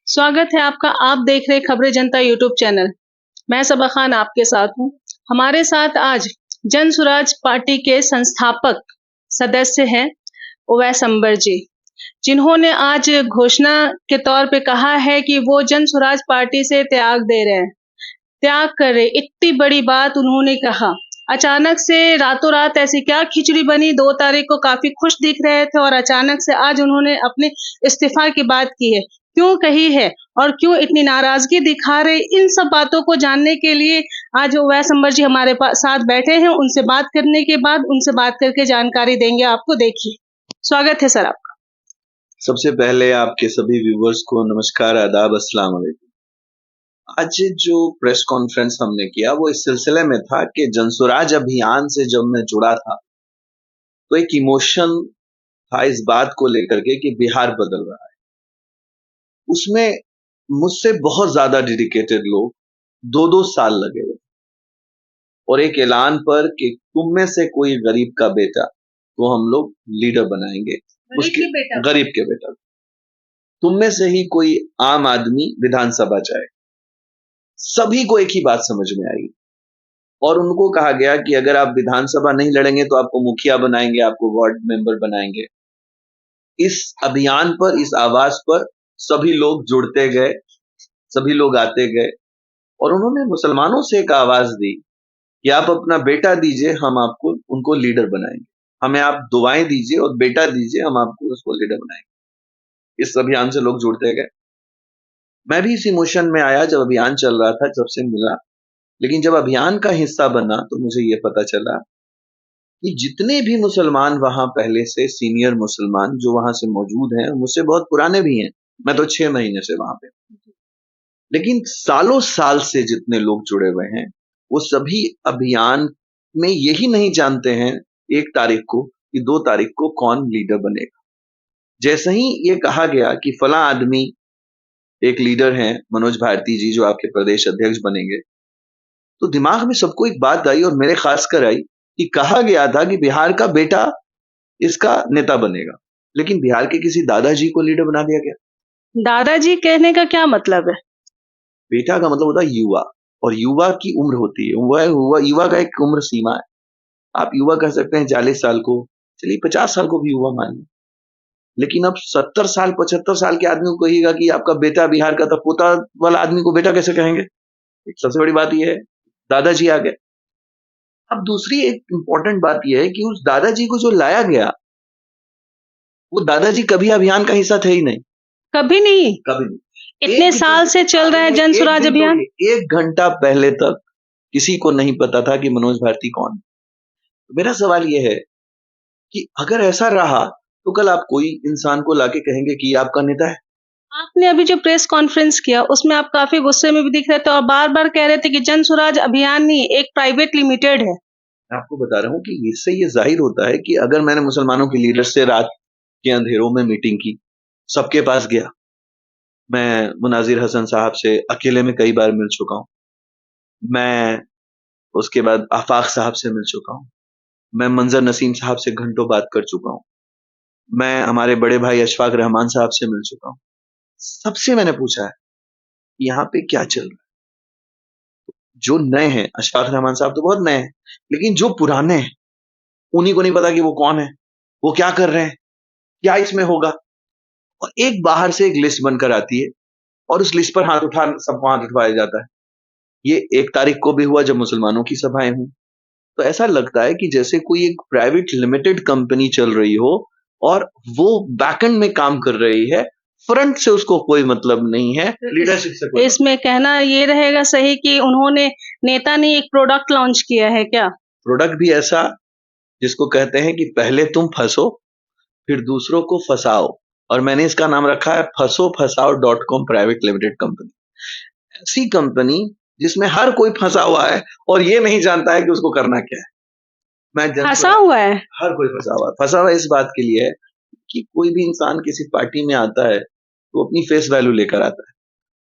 स्वागत है आपका। आप देख रहे खबरें जनता यूट्यूब चैनल। मैं सबा खान आपके साथ हूँ। हमारे साथ आज जन सुराज पार्टी के संस्थापक सदस्य हैं उवैस अंबर जी, जिन्होंने आज घोषणा के तौर पे कहा है कि वो जन सुराज पार्टी से त्याग दे रहे हैं, त्याग कर रहे। इतनी बड़ी बात उन्होंने कहा। अचानक से रातों रात ऐसी क्या खिचड़ी बनी? 2 तारीख को काफी खुश दिख रहे थे और अचानक से आज उन्होंने अपने इस्तीफा की बात की है। क्यों कही है और क्यों इतनी नाराजगी दिखा रहे? इन सब बातों को जानने के लिए आज उवैस अंबर जी हमारे साथ बैठे हैं। उनसे बात करने के बाद उनसे बात करके जानकारी देंगे आपको। देखिए, स्वागत है सर आपका। सबसे पहले आपके सभी व्यूवर्स को नमस्कार, आदाब, अस्सलाम वालेकुम। आज जो प्रेस कॉन्फ्रेंस हमने किया वो इस सिलसिले में था कि जनसुराज अभियान से जब मैं जुड़ा था तो एक इमोशन था इस बात को लेकर के कि बिहार बदल रहा है। उसमें मुझसे बहुत ज्यादा डेडिकेटेड लोग 2-2 साल लगे हुए और एक ऐलान पर कि तुम में से कोई गरीब का बेटा तो हम लोग लीडर बनाएंगे, उसके गरीब के बेटा, तुम में से ही कोई आम आदमी विधानसभा जाए। सभी को एक ही बात समझ में आई और उनको कहा गया कि अगर आप विधानसभा नहीं लड़ेंगे तो आपको मुखिया बनाएंगे, आपको वार्ड मेंबर बनाएंगे। इस अभियान पर, इस आवाज पर सभी लोग जुड़ते गए, सभी लोग आते गए और उन्होंने मुसलमानों से एक आवाज दी कि आप अपना बेटा दीजिए, हम आपको उनको लीडर बनाएंगे। हमें आप दुआएं दीजिए और बेटा दीजिए, हम आपको उसको लीडर बनाएंगे। इस अभियान से लोग जुड़ते गए। मैं भी इस इमोशन में आया जब अभियान चल रहा था, जब से मिला। लेकिन जब अभियान का हिस्सा बना तो मुझे ये पता चला कि जितने भी मुसलमान वहां पहले से सीनियर मुसलमान जो वहां से मौजूद हैं, मुझसे बहुत पुराने भी हैं। मैं तो 6 महीने से वहां पे, लेकिन सालों साल से जितने लोग जुड़े हुए हैं वो सभी अभियान में यही नहीं जानते हैं 1 तारीख को कि 2 तारीख को कौन लीडर बनेगा। जैसे ही ये कहा गया कि फला आदमी एक लीडर हैं, मनोज भारती जी, जो आपके प्रदेश अध्यक्ष बनेंगे, तो दिमाग में सबको एक बात आई और मेरे खासकर आई कि कहा गया था कि बिहार का बेटा इसका नेता बनेगा, लेकिन बिहार के किसी दादाजी को लीडर बना दिया गया। दादाजी कहने का क्या मतलब है? बेटा का मतलब होता है युवा, और युवा की उम्र होती है, युवा का एक उम्र सीमा है। आप युवा कह सकते हैं 40 साल को, चलिए 50 साल को भी युवा मान लें, लेकिन अब 70 साल 75 साल के आदमी को कहिएगा कि आपका बेटा बिहार का, तो पोता वाला आदमी को बेटा कैसे कहेंगे? सबसे बड़ी बात यह है, दादाजी आ गए। अब दूसरी एक इंपॉर्टेंट बात यह है कि उस दादाजी को जो लाया गया, वो दादाजी कभी अभियान का हिस्सा थे ही नहीं। कभी नहीं? कभी नहीं। इतने साल से चल रहा है जन सुराज अभियान। 1 घंटा पहले तक किसी को नहीं पता था कि मनोज भारती कौन है। तो मेरा सवाल यह है कि अगर ऐसा रहा तो कल आप कोई इंसान को लाके कहेंगे कि आपका नेता है। आपने अभी जो प्रेस कॉन्फ्रेंस किया उसमें आप काफी गुस्से में भी दिख रहे थे और बार-बार कह रहे थे कि जन सुराज अभियान नहीं, एक प्राइवेट लिमिटेड है। मैं आपको बता रहा हूँ कि इससे ये जाहिर होता है कि अगर मैंने मुसलमानों के लीडर से रात के अंधेरों में मीटिंग की, सबके पास गया, मैं मुनाजिर हसन साहब से अकेले में कई बार मिल चुका हूँ, मैं उसके बाद आफाक साहब से मिल चुका हूँ, मैं मंजर नसीम साहब से घंटों बात कर चुका हूँ, मैं हमारे बड़े भाई अशफाक रहमान साहब से मिल चुका हूँ। सबसे मैंने पूछा है यहाँ पे क्या चल रहा है। जो नए हैं, अशफाक रहमान साहब तो बहुत नए हैं, लेकिन जो पुराने हैं उन्हीं को नहीं पता कि वो कौन है, वो क्या कर रहे हैं, क्या इसमें होगा। और एक बाहर से एक लिस्ट बनकर आती है और उस लिस्ट पर सबको हाथ उठवाया जाता है। ये 1 तारीख को भी हुआ जब मुसलमानों की सभाएं हुई। तो ऐसा लगता है कि जैसे कोई एक प्राइवेट लिमिटेड कंपनी चल रही हो और वो बैकएंड में काम कर रही है, फ्रंट से उसको कोई मतलब नहीं है, लीडरशिप से कोई। इसमें कहना ये रहेगा सही कि उन्होंने नेता ने एक प्रोडक्ट लॉन्च किया है क्या? प्रोडक्ट भी ऐसा जिसको कहते हैं कि पहले तुम फंसो फिर दूसरों को फंसाओ, और मैंने इसका नाम रखा है फंसोफसाओ.com प्राइवेट लिमिटेड कंपनी। ऐसी कंपनी जिसमें हर कोई फंसा हुआ है और ये नहीं जानता है कि उसको करना क्या है। फंसा हुआ है, हर कोई फंसा हुआ है इस बात के लिए है कि कोई भी इंसान किसी पार्टी में आता है तो अपनी फेस वैल्यू लेकर आता है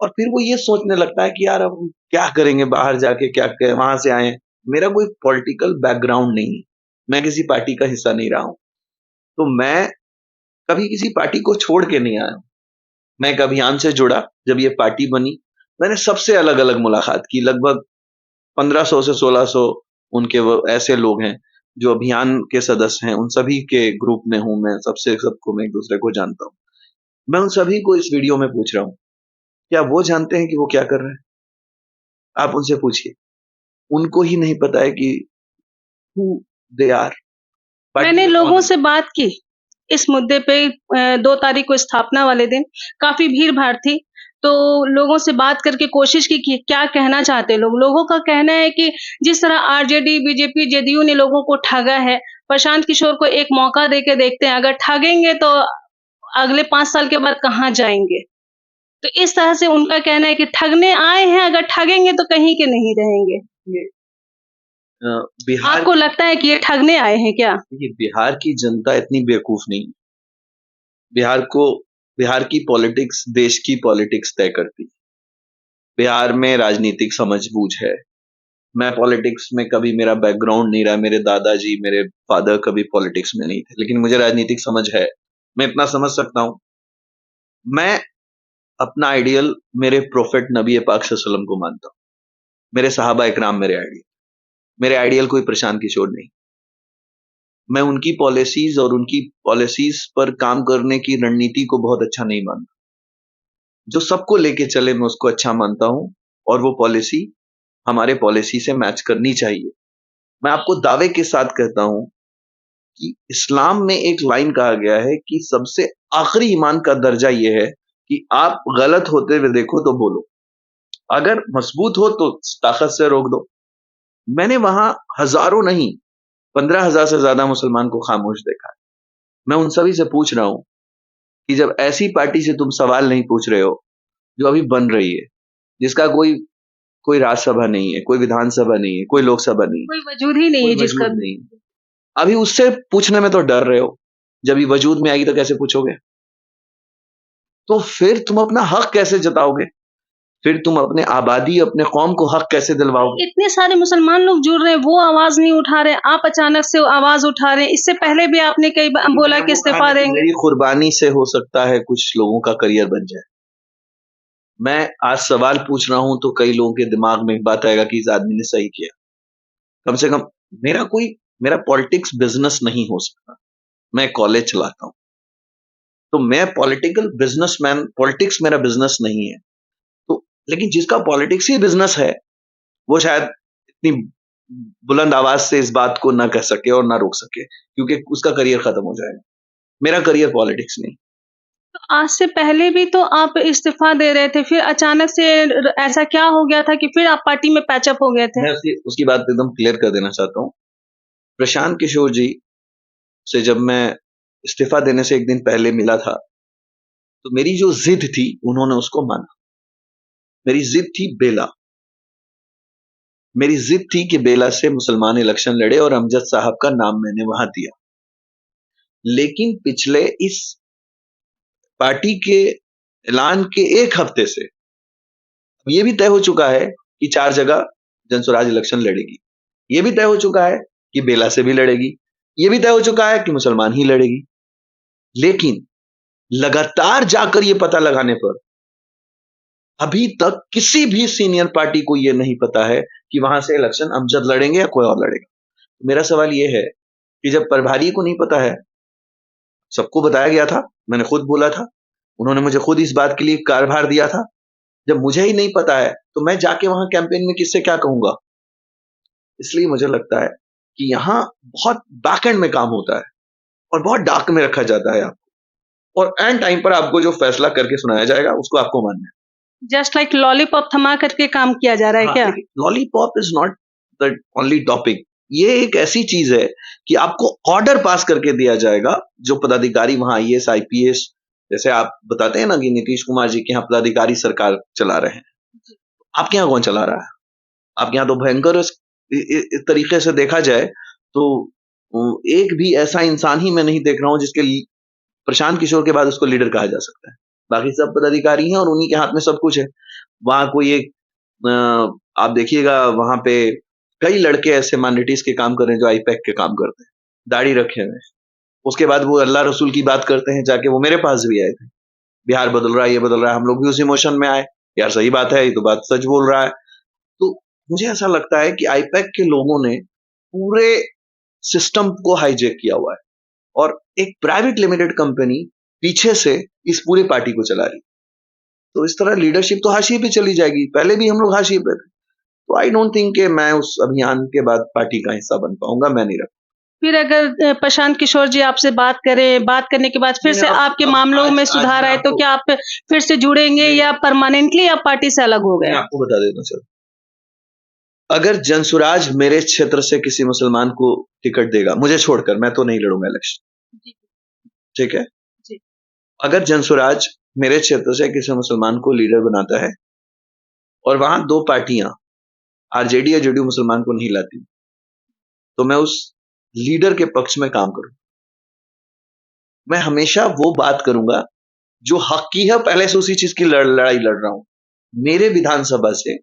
और फिर वो ये सोचने लगता है कि यार अब हम क्या करेंगे, बाहर जाके क्या वहां से आए। मेरा कोई पॉलिटिकल बैकग्राउंड नहीं, मैं किसी पार्टी का हिस्सा नहीं रहा हूं, तो मैं कभी किसी पार्टी को छोड़ के नहीं आया हूं। मैं एक अभियान से जुड़ा, जब ये पार्टी बनी, मैंने सबसे अलग-अलग मुलाकात की, लगभग 1500 से 1600 उनके वो ऐसे लोग हैं, जो अभियान के सदस्य हैं, उन सभी के ग्रुप में हूँ मैं, सबको मैं एक-दूसरे को जानता हूँ। मैं उन सभी को इस वीडियो में पूछ रहा हूँ, क्या वो जानते हैं कि वो क्या कर रहे हैं? आप उनसे पूछिए। उनको ही नहीं पता है कि हू दे आर। पार्टी मैंने में कौन लोगों है? से बात की इस मुद्दे पे 2 तारीख को स्थापना वाले दिन काफ़ी भीड़-भाड़ थी, तो लोगों से बात करके कोशिश की कि क्या कहना चाहते हैं लोग। लोगों का कहना है कि जिस तरह आरजेडी, बीजेपी, जेडीयू ने लोगों को ठगा है, प्रशांत किशोर को एक मौका देके देखते हैं, अगर ठगेंगे तो अगले 5 साल के बाद कहाँ जाएँगे? तो इस तरह से उनका कहना है कि ठगने आए हैं, अगर ठगेंगे तो कहीं के नहीं रहेंगे। ये बिहार आपको लगता है कि ये ठगने आए हैं क्या? देखिए, बिहार की जनता इतनी बेवकूफ नहीं है। बिहार को बिहार की पॉलिटिक्स देश की पॉलिटिक्स तय करती है। बिहार में राजनीतिक समझ-बूझ है। मैं पॉलिटिक्स में कभी मेरा बैकग्राउंड नहीं रहा, मेरे दादाजी, मेरे फादर कभी पॉलिटिक्स में नहीं थे, लेकिन मुझे राजनीतिक समझ है। मैं इतना समझ सकता हूँ, मैं अपना आइडियल मेरे प्रोफेट नबी पाक सल्लल्लाहु अलैहि वसल्लम को मानता हूँ। मेरे सहाबा इकराम मेरे आइडियल। मेरे आइडियल कोई प्रशांत किशोर नहीं। मैं उनकी पॉलिसीज पर काम करने की रणनीति को बहुत अच्छा नहीं मानता। जो सबको लेके चले मैं उसको अच्छा मानता हूँ, और वो पॉलिसी हमारे पॉलिसी से मैच करनी चाहिए। मैं आपको दावे के साथ कहता हूँ कि इस्लाम में एक लाइन कहा गया है कि सबसे आखिरी ईमान का दर्जा ये है कि आप गलत होते हुए देखो तो बोलो, अगर मजबूत हो तो ताकत से रोक दो। मैंने वहां हजारों नहीं, 15,000 से ज्यादा मुसलमान को खामोश देखा है। मैं उन सभी से पूछ रहा हूँ कि जब ऐसी पार्टी से तुम सवाल नहीं पूछ रहे हो, जो अभी बन रही है, जिसका कोई कोई राज्यसभा नहीं है, कोई विधानसभा नहीं है, कोई लोकसभा नहीं है, कोई वजूद ही नहीं कोई है जिसका वजूद नहीं है, अभी उससे पूछने में तो डर रहे हो। जब ये वजूद में आएगी तो कैसे पूछोगे? तो फिर तुम अपना हक कैसे जताओगे? फिर तुम अपने आबादी, अपने कौम को हक कैसे दिलवाओगे? इतने सारे मुसलमान लोग जुड़ रहे हैं, वो आवाज़ नहीं उठा रहे, आप अचानक से आवाज़ उठा रहे हैं। इससे पहले भी आपने कई बार बोला कि इस्तीफ़ा देंगे। मेरी कुर्बानी से हो सकता है कुछ लोगों का करियर बन जाए। मैं आज सवाल पूछ रहा हूं तो कई लोगों के दिमाग में एक बात आएगा कि इस आदमी ने सही किया। कम से कम मेरा पॉलिटिक्स बिजनेस नहीं हो सकता। मैं कॉलेज चलाता हूं, तो मैं पॉलिटिकल बिजनेसमैन, पॉलिटिक्स मेरा बिजनेस नहीं है। तो लेकिन जिसका पॉलिटिक्स ही बिजनेस है, वो शायद इतनी बुलंद आवाज से इस बात को ना कह सके और ना रोक सके, क्योंकि उसका करियर खत्म हो जाएगा। मेरा करियर पॉलिटिक्स नहीं। आज से पहले भी तो आप इस्तीफ़ा दे रहे थे, फिर अचानक से ऐसा क्या हो गया था कि फिर आप पार्टी में पैचअप हो गए थे? मैं उसकी बात एकदम क्लियर कर देना चाहता हूँ। प्रशांत किशोर जी से जब मैं इस्तीफा देने से एक दिन पहले मिला था, तो मेरी जो जिद थी उन्होंने उसको माना। मेरी जिद थी बेला। मेरी जिद थी कि बेला से मुसलमान इलेक्शन लड़े और अमजद साहब का नाम मैंने वहां दिया। लेकिन पिछले इस पार्टी के ऐलान के एक हफ्ते से ये भी तय हो चुका है कि 4 जगह जनसुराज इलेक्शन लड़ेगी। ये भी तय हो चुका है कि बेला से भी लड़ेगी। ये भी तय हो चुका है कि मुसलमान ही लड़ेगी। लेकिन लगातार जाकर ये पता लगाने पर अभी तक किसी भी सीनियर पार्टी को ये नहीं पता है कि वहां से इलेक्शन अमजद लड़ेंगे या कोई और लड़ेगा। मेरा सवाल ये है कि जब प्रभारी को नहीं पता है, सबको बताया गया था, मैंने खुद बोला था, उन्होंने मुझे खुद इस बात के लिए कार्यभार दिया था। जब मुझे ही नहीं पता है तो मैं जाके वहां कैंपेन में किससे क्या कहूंगा? इसलिए मुझे लगता है कि यहाँ बहुत बैक एंड में काम होता है और बहुत डार्क में रखा जाता है आपको, और एंड टाइम पर आपको जो फैसला करके सुनाया जाएगा उसको आपको मानना है। जस्ट लाइक लॉलीपॉप थमा करके काम किया जा रहा है क्या? Lollipop is not the only topic. ये एक ऐसी चीज है कि आपको ऑर्डर पास करके दिया जाएगा। जो पदाधिकारी वहां आईएएस आईपीएस, जैसे आप बताते हैं ना कि नीतीश कुमार जी के यहाँ पदाधिकारी सरकार चला रहे हैं, आपके यहाँ कौन चला रहा है? आपके यहाँ तो भयंकर इस तरीके से देखा जाए तो एक भी ऐसा इंसान ही मैं नहीं देख रहा हूं जिसके प्रशांत किशोर के बाद उसको लीडर कहा जा सकता है। बाकी सब पदाधिकारी हैं और उन्हीं के हाथ में सब कुछ है। वहां कोई एक आप देखिएगा, वहां पे कई लड़के ऐसे माइनॉरिटीज के काम कर रहे हैं जो आईपैक के काम करते हैं, दाढ़ी रखे हुए। उसके बाद वो अल्लाह रसूल की बात करते हैं, जाके वो मेरे पास भी आए थे। बिहार बदल रहा है, ये बदल रहा है, हम लोग भी उस इमोशन में आए, यार सही बात है, ये तो बात सच बोल रहा है। तो मुझे ऐसा लगता है कि आईपैक के लोगों ने पूरे सिस्टम को हाईजैक किया हुआ है और एक प्राइवेट लिमिटेड कंपनी पीछे से इस पूरी पार्टी को चला रही। तो इस तरह लीडरशिप तो हाशिए पे चली जाएगी। पहले भी हम लोग हाशिए पे थे। तो आई डोंट थिंक कि मैं उस अभियान के बाद पार्टी का हिस्सा बन पाऊंगा। मैं नहीं रखूंगा। फिर अगर प्रशांत किशोर जी आपसे बात करें, बात करने के बाद फिर से आपके मामलों में सुधार आए तो क्या आप फिर से जुड़ेंगे या परमानेंटली आप पार्टी से अलग हो गए? मैं आपको बता देता चलो, अगर जनसुराज मेरे क्षेत्र से किसी मुसलमान को टिकट देगा, मुझे छोड़कर, मैं तो नहीं लड़ूंगा इलेक्शन, ठीक है? अगर जनसुराज मेरे क्षेत्र से किसी मुसलमान को लीडर बनाता है और वहां दो पार्टियां आरजेडी या जेडीयू मुसलमान को नहीं लाती, तो मैं उस लीडर के पक्ष में काम करूंगा। मैं हमेशा वो बात करूंगा जो हक की है, पहले से उसी चीज की लड़ाई लड़ रहा हूं। मेरे विधानसभा से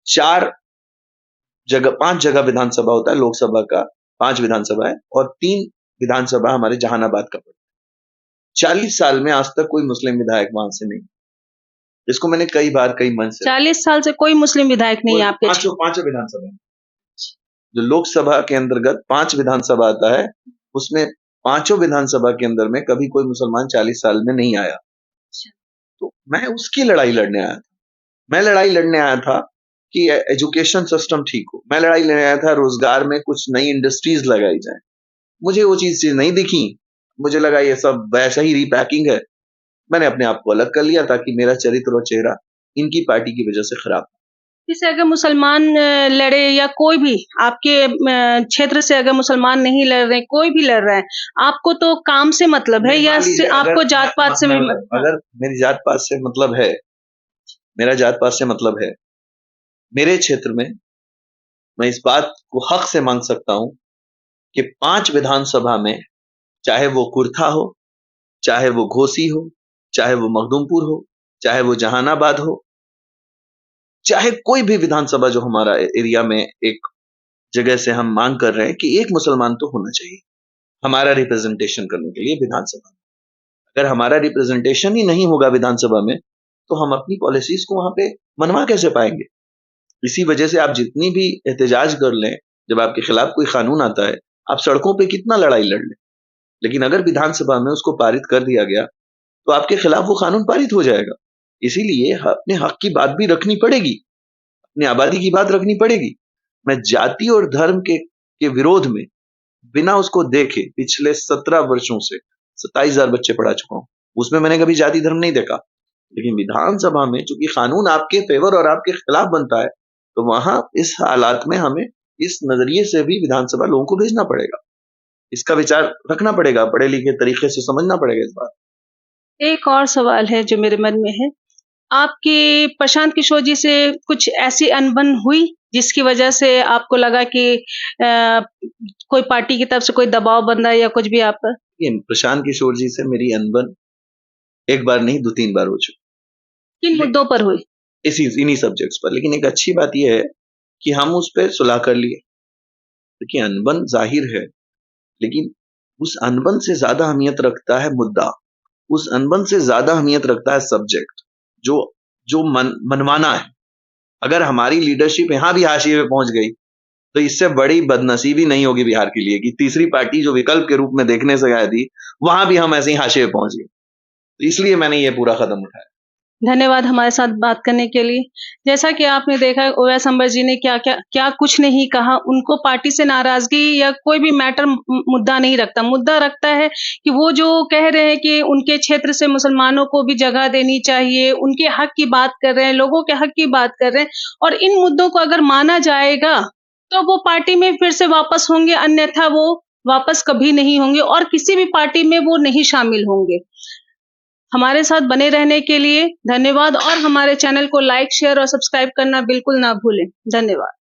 5 जगह विधानसभा होता है, लोकसभा का 5 विधानसभा है और 3 विधानसभा हमारे जहानाबाद का पड़ता है। 40 साल में आज तक कोई मुस्लिम विधायक वहां से नहीं, इसको मैंने कई बार कई मंच से 40 साल से कोई मुस्लिम विधायक नहीं है आपके? पांचों विधानसभा, जो लोकसभा के अंतर्गत 5 विधानसभा आता है, उसमें 5 विधानसभा के अंदर में कभी कोई मुसलमान 40 साल में नहीं आया। तो मैं उसकी लड़ाई लड़ने आया था। मैं लड़ाई लड़ने आया था कि एजुकेशन सिस्टम ठीक हो। मैं लड़ाई लड़ने आया था रोजगार में कुछ नई इंडस्ट्रीज लगाई जाए। मुझे वो चीज नहीं दिखी। मुझे लगा ये सब वैसा ही रीपैकिंग है। मैंने अपने आप को अलग कर लिया ताकि मेरा चरित्र और चेहरा इनकी पार्टी की वजह से खराब। जैसे अगर मुसलमान लड़े या कोई भी आपके क्षेत्र से अगर मुसलमान नहीं लड़ रहे, कोई भी लड़ रहा है, आपको तो काम से मतलब है या आपको जात पात से? अगर मेरी जात पात से मतलब है, मेरा जात पात से मतलब है, मेरे क्षेत्र में मैं इस बात को हक से मांग सकता हूं कि 5 विधानसभा में, चाहे वो कुर्था हो, चाहे वो घोसी हो, चाहे वो मखदूमपुर हो, चाहे वो जहानाबाद हो, चाहे कोई भी विधानसभा जो हमारा एरिया में एक जगह से हम मांग कर रहे हैं कि एक मुसलमान तो होना चाहिए हमारा रिप्रेजेंटेशन करने के लिए विधानसभा। अगर हमारा रिप्रेजेंटेशन ही नहीं होगा विधानसभा में, तो हम अपनी पॉलिसीज को वहां पे मनवा कैसे पाएंगे? इसी वजह से आप जितनी भी एहतजाज कर लें, जब आपके खिलाफ कोई कानून आता है, आप सड़कों पे कितना लड़ाई लड़ लें, लेकिन अगर विधानसभा में उसको पारित कर दिया गया, तो आपके खिलाफ वो कानून पारित हो जाएगा। इसीलिए अपने हक की बात भी रखनी पड़ेगी, अपनी आबादी की बात रखनी पड़ेगी। मैं जाति और धर्म के विरोध में बिना उसको देखे पिछले 17 वर्षों से 27,000 बच्चे पढ़ा चुका हूं। उसमें मैंने कभी जाति धर्म नहीं देखा। लेकिन विधानसभा में चूंकि कानून आपके फेवर और आपके खिलाफ बनता है, तो वहां इस हालात में हमें इस नजरिए से भी विधानसभा लोगों को भेजना पड़ेगा। इसका विचार रखना पड़ेगा, पढ़े लिखे तरीके से समझना पड़ेगा इस बात। एक और सवाल है जो मेरे मन में है, आपकी प्रशांत किशोर जी से कुछ ऐसी अनबन हुई जिसकी वजह से आपको लगा कि कोई पार्टी की तरफ से कोई दबाव बन रहा है या कुछ भी आप पर? प्रशांत किशोर जी से मेरी अनबन एक बार नहीं 2-3 बार हो चुकी। किन मुद्दों पर हुई? इन्हीं सब्जेक्ट्स पर। लेकिन एक अच्छी बात यह है कि हम उस पर सुलह कर लिए। देखिए, अनबन जाहिर है, लेकिन उस अनबन से ज्यादा अहमियत रखता है मुद्दा, उस अनबन से ज्यादा अहमियत रखता है सब्जेक्ट जो मनवाना है। अगर हमारी लीडरशिप यहां भी हाशिए पे पहुंच गई, तो इससे बड़ी बदनसीबी नहीं होगी बिहार के लिए कि तीसरी पार्टी जो विकल्प के रूप में देखने से गई थी, वहां भी हम ऐसे ही हाशिए पे पहुंच गए। तो इसलिए मैंने ये पूरा कदम उठाया। धन्यवाद हमारे साथ बात करने के लिए। जैसा कि आपने देखा ओवैस अंबर जी ने क्या कुछ नहीं कहा। उनको पार्टी से नाराजगी या कोई भी मैटर मुद्दा नहीं रखता। मुद्दा रखता है कि वो जो कह रहे हैं कि उनके क्षेत्र से मुसलमानों को भी जगह देनी चाहिए, उनके हक की बात कर रहे हैं, लोगों के हक की बात कर रहे हैं और इन मुद्दों को अगर माना जाएगा, तो वो पार्टी में फिर से वापस होंगे, अन्यथा वो वापस कभी नहीं होंगे और किसी भी पार्टी में वो नहीं शामिल होंगे। हमारे साथ बने रहने के लिए धन्यवाद और हमारे चैनल को लाइक, शेयर और सब्सक्राइब करना बिल्कुल ना भूलें। धन्यवाद।